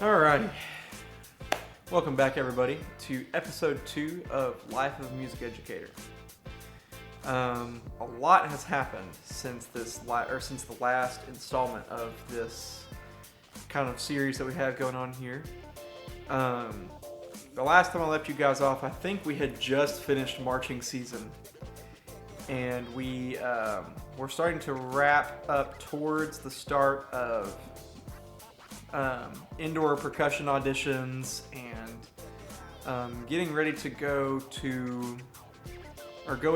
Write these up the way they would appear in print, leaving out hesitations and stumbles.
Alrighty, welcome back everybody to episode 2 of Life of a Music Educator. A lot has happened since since the last installment of this kind of series that we have going on here. The last time I left you guys off, I think we had just finished marching season, and we're starting to wrap up towards the start of indoor percussion auditions and getting ready to go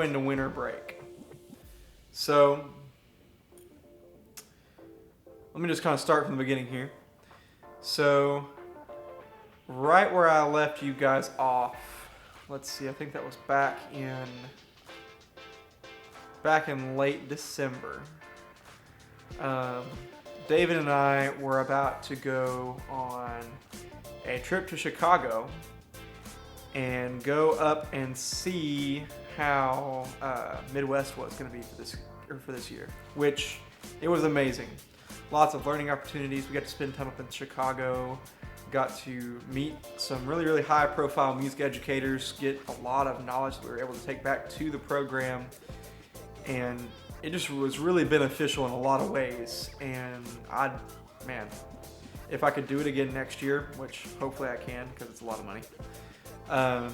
into winter break. So let me just kind of start from the beginning here. So right where I left you guys off, let's see, I think that was back in late December. David and I were about to go on a trip to Chicago and go up and see how Midwest was going to be for this year, which it was amazing. Lots of learning opportunities. We got to spend time up in Chicago, got to meet some really, really high-profile music educators, get a lot of knowledge that we were able to take back to the program, and it just was really beneficial in a lot of ways. And if I could do it again next year, which hopefully I can because it's a lot of money, I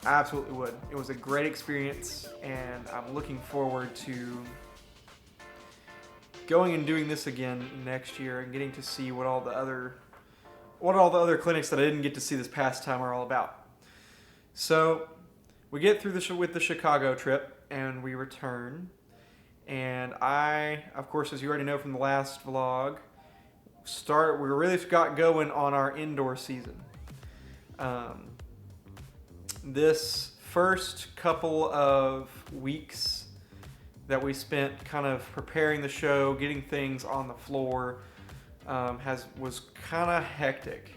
absolutely would. It was a great experience, and I'm looking forward to going and doing this again next year and getting to see what all the other clinics that I didn't get to see this past time are all about. So we get through with the Chicago trip and we return. And I, of course, as you already know from the last vlog, we really got going on our indoor season. This first couple of weeks that we spent kind of preparing the show, getting things on the floor, was kind of hectic.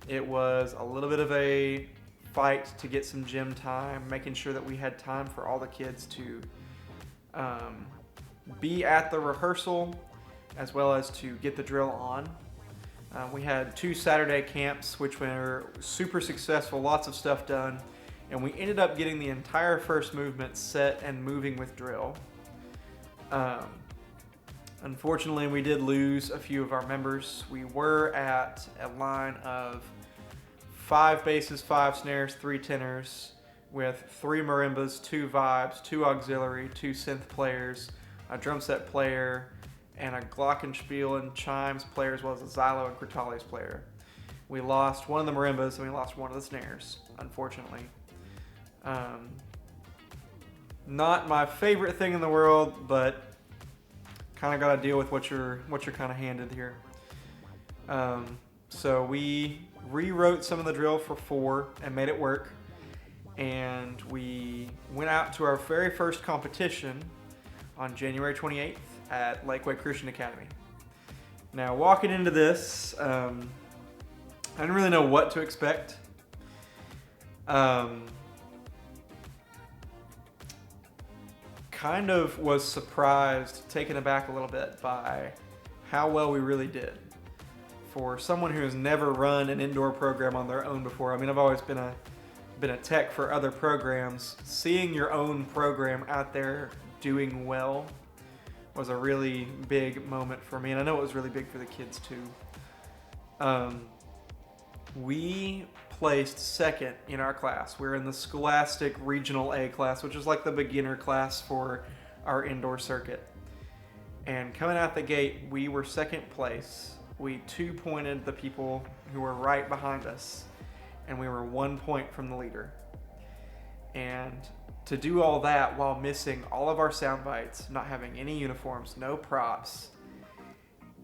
It was a little bit of a fight to get some gym time, making sure that we had time for all the kids to be at the rehearsal as well as to get the drill on. We had 2 Saturday camps which were super successful, lots of stuff done, and we ended up getting the entire first movement set and moving with drill. Unfortunately, we did lose a few of our members. We were at a line of 5 basses, 5 snares, 3 tenors, with 3 marimbas, 2 vibes, 2 auxiliary, 2 synth players, a drum set player, and a glockenspiel and chimes player, as well as a xylo and crotales player. We lost one of the marimbas and we lost one of the snares, unfortunately. Not my favorite thing in the world, but kind of got to deal with what you're kind of handed here. So we rewrote some of the drill for 4 and made it work. And we went out to our very first competition on January 28th at Lakeway Christian Academy. Now, walking into this, I didn't really know what to expect. Kind of was surprised, taken aback a little bit by how well we really did. For someone who has never run an indoor program on their own before, I mean, I've always been a tech for other programs. Seeing your own program out there doing well was a really big moment for me, and I know it was really big for the kids too. We placed 2nd in our class. We're in the Scholastic Regional A class, which is like the beginner class for our indoor circuit. And coming out the gate, we were 2nd place. We 2-pointed the people who were right behind us, and we were 1 point from the leader. And to do all that while missing all of our sound bites, not having any uniforms, no props,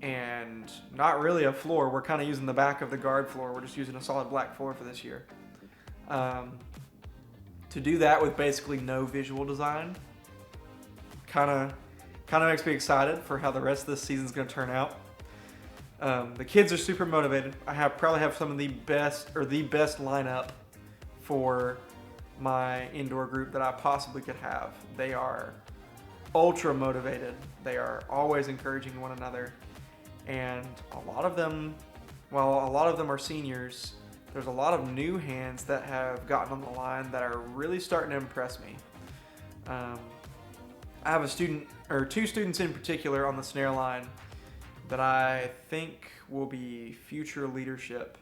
and not really a floor. We're kind of using the back of the guard floor. We're just using a solid black floor for this year. To do that with basically no visual design kind of makes me excited for how the rest of this season's going to turn out. The kids are super motivated. I probably have some of the best lineup for my indoor group that I possibly could have. They are ultra motivated. They are always encouraging one another. And a lot of them while a lot of them are seniors, there's a lot of new hands that have gotten on the line that are really starting to impress me. I have two students in particular on the snare line that I think will be future leadership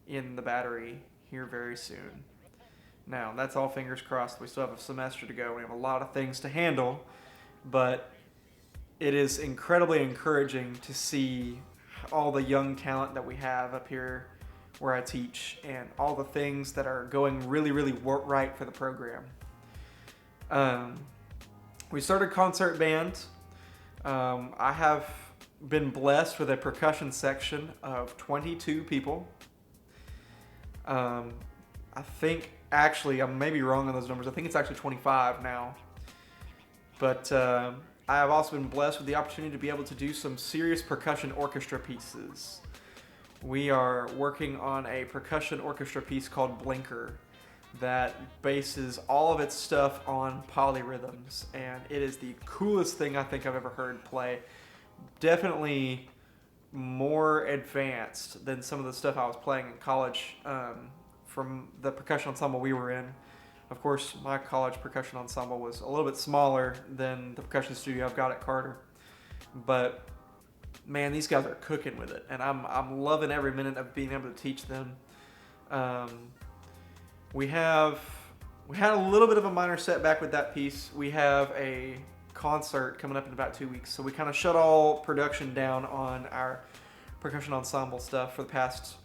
in the battery here very soon. Now, that's all fingers crossed. We still have a semester to go. We have a lot of things to handle, but it is incredibly encouraging to see all the young talent that we have up here where I teach and all the things that are going really, really right for the program. We started concert band. I have been blessed with a percussion section of 22 people. I think, actually, I may be wrong on those numbers. I think it's actually 25 now. But I have also been blessed with the opportunity to be able to do some serious percussion orchestra pieces. We are working on a percussion orchestra piece called Blinker that bases all of its stuff on polyrhythms, and it is the coolest thing I think I've ever heard play. Definitely more advanced than some of the stuff I was playing in college from the percussion ensemble we were in. Of course, my college percussion ensemble was a little bit smaller than the percussion studio I've got at Carter, but man, these guys are cooking with it, and I'm loving every minute of being able to teach them. We had a little bit of a minor setback with that piece. We have a concert coming up in about 2 weeks, so we kind of shut all production down on our percussion ensemble stuff for the past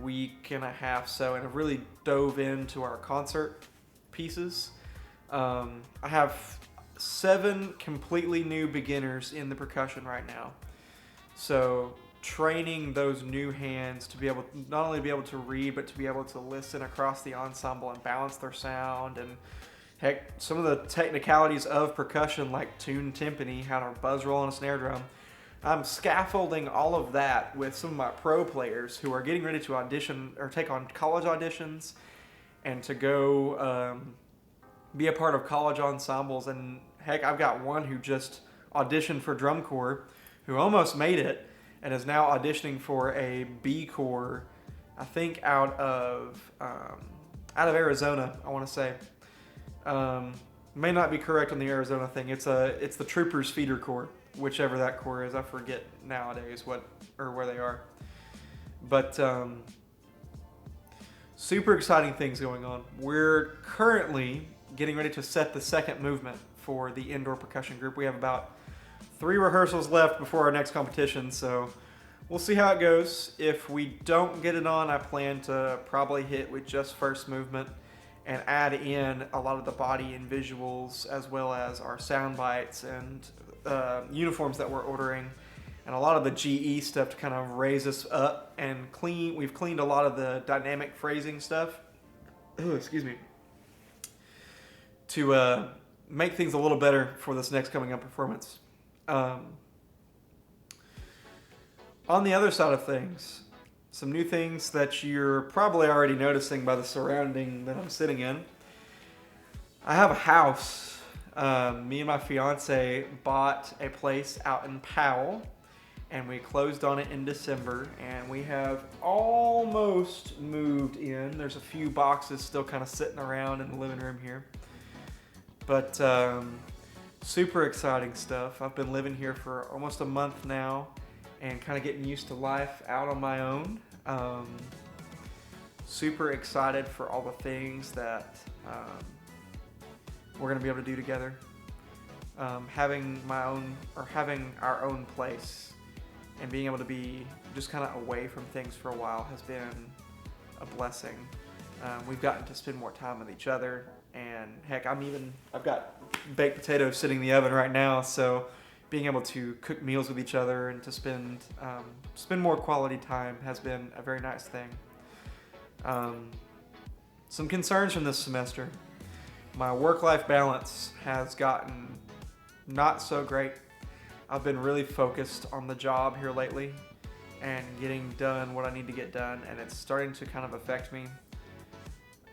week and a half so, and have really dove into our concert pieces. I have 7 completely new beginners in the percussion right now, so training those new hands to be able not only be able to read, but to be able to listen across the ensemble and balance their sound, and heck, some of the technicalities of percussion like tune timpani, how to buzz roll on a snare drum. I'm scaffolding all of that with some of my pro players who are getting ready to audition or take on college auditions and to go be a part of college ensembles. And heck, I've got one who just auditioned for drum corps who almost made it and is now auditioning for a B corps, I think out of Arizona, I want to say. May not be correct on the Arizona thing. It's the Troopers Feeder Corps, whichever that corps is. I forget nowadays what or where they are. But super exciting things going on. We're currently getting ready to set the second movement for the indoor percussion group. We have about 3 rehearsals left before our next competition, so we'll see how it goes. If we don't get it on, I plan to probably hit with just first movement and add in a lot of the body and visuals, as well as our sound bites and uniforms that we're ordering, and a lot of the GE stuff to kind of raise us up and clean. We've cleaned a lot of the dynamic phrasing stuff. Excuse me. To make things a little better for this next coming up performance. On the other side of things, some new things that you're probably already noticing by the surrounding that I'm sitting in. I have a house. Me and my fiance bought a place out in Powell, and we closed on it in December, and we have almost moved in. There's a few boxes still kind of sitting around in the living room here, but super exciting stuff. I've been living here for almost a month now and kind of getting used to life out on my own. Super excited for all the things that we're gonna be able to do together. Having our own place and being able to be just kind of away from things for a while has been a blessing. We've gotten to spend more time with each other, and heck, I've got baked potatoes sitting in the oven right now, so being able to cook meals with each other and to spend more quality time has been a very nice thing. Some concerns from this semester. My work-life balance has gotten not so great. I've been really focused on the job here lately and getting done what I need to get done, and it's starting to kind of affect me,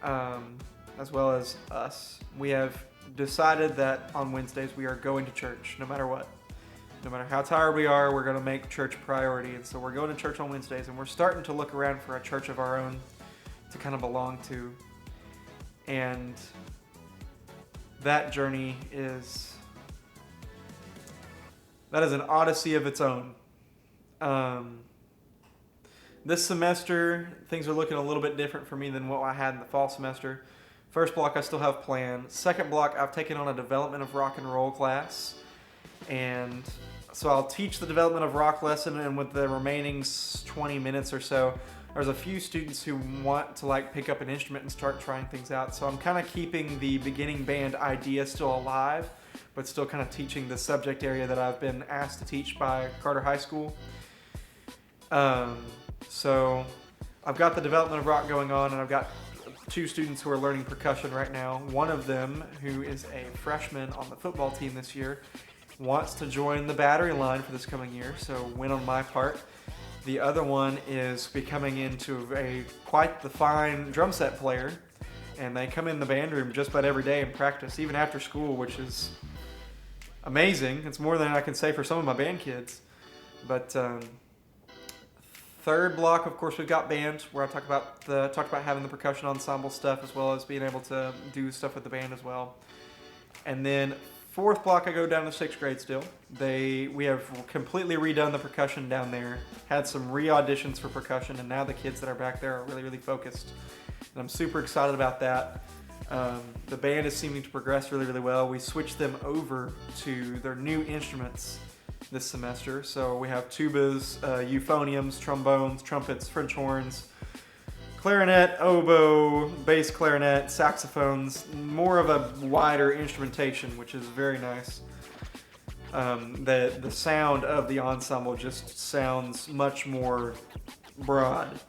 as well as us. We have decided that on Wednesdays we are going to church no matter what. No matter how tired we are, we're going to make church a priority. And so we're going to church on Wednesdays, and we're starting to look around for a church of our own to kind of belong to. And that journey is an odyssey of its own. This semester, things are looking a little bit different for me than what I had in the fall semester. First block I still have planned. Second block, I've taken on a development of rock and roll class. And so I'll teach the development of rock lesson, and with the remaining 20 minutes or so, there's a few students who want to like pick up an instrument and start trying things out. So I'm kind of keeping the beginning band idea still alive, but still kind of teaching the subject area that I've been asked to teach by Carter High School. So I've got the development of rock going on, and I've got 2 students who are learning percussion right now. One of them, who is a freshman on the football team this year, wants to join the battery line for this coming year, so win on my part. The other one is becoming into quite the fine drum set player, and they come in the band room just about every day and practice, even after school, which is amazing. It's more than I can say for some of my band kids. But third block, of course, we've got band, where I talked about having the percussion ensemble stuff, as well as being able to do stuff with the band as well. And then fourth block, I go down to 6th grade still. We have completely redone the percussion down there, had some re-auditions for percussion, and now the kids that are back there are really, really focused. And I'm super excited about that. The band is seeming to progress really, really well. We switched them over to their new instruments this semester. So we have tubas, euphoniums, trombones, trumpets, French horns, clarinet, oboe, bass clarinet, saxophones, more of a wider instrumentation, which is very nice. The sound of the ensemble just sounds much more broad.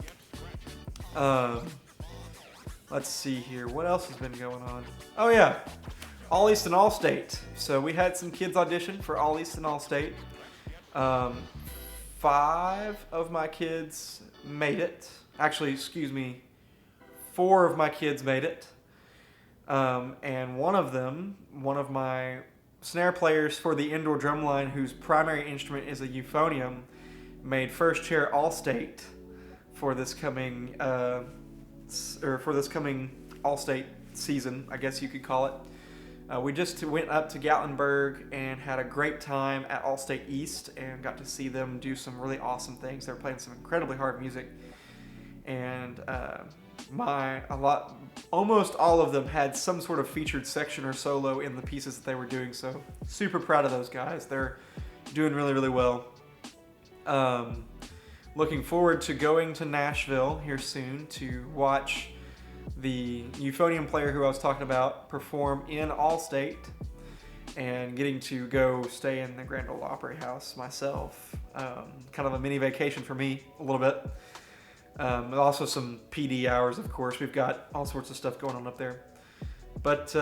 Let's see here. What else has been going on? Oh yeah, All East and All State. So we had some kids audition for All East and All State. 5 of my kids made it. Actually, 4 of my kids made it. And one of my snare players for the indoor drum line, whose primary instrument is a euphonium, made first chair All-State for this coming All-State season, I guess you could call it. We just went up to Gatlinburg and had a great time at All-State East and got to see them do some really awesome things. They were playing some incredibly hard music, and almost all of them had some sort of featured section or solo in the pieces that they were doing. So super proud of those guys. They're doing really, really well. Looking forward to going to Nashville here soon to watch the euphonium player who I was talking about perform in All-State, and getting to go stay in the Grand Ole Opry House myself. Kind of a mini vacation for me, a little bit. Also some PD hours, of course. We've got all sorts of stuff going on up there. But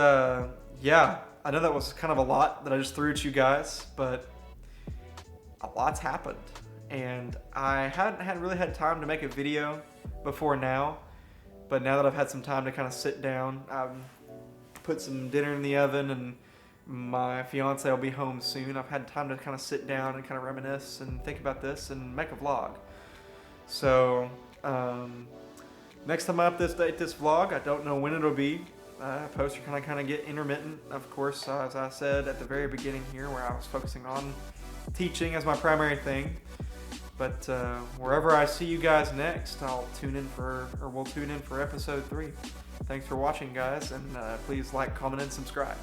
yeah, I know that was kind of a lot that I just threw at you guys, but a lot's happened. And I hadn't really had time to make a video before now. But now that I've had some time to kind of sit down, I've put some dinner in the oven, and my fiance will be home soon. I've had time to kind of sit down and kind of reminisce and think about this and make a vlog. So next time I update this vlog, I don't know when it'll be. Posts are kind of get intermittent, of course, as I said at the very beginning here, where I was focusing on teaching as my primary thing. But wherever I see you guys next, we'll tune in for episode 3. Thanks for watching, guys, and please like, comment, and subscribe.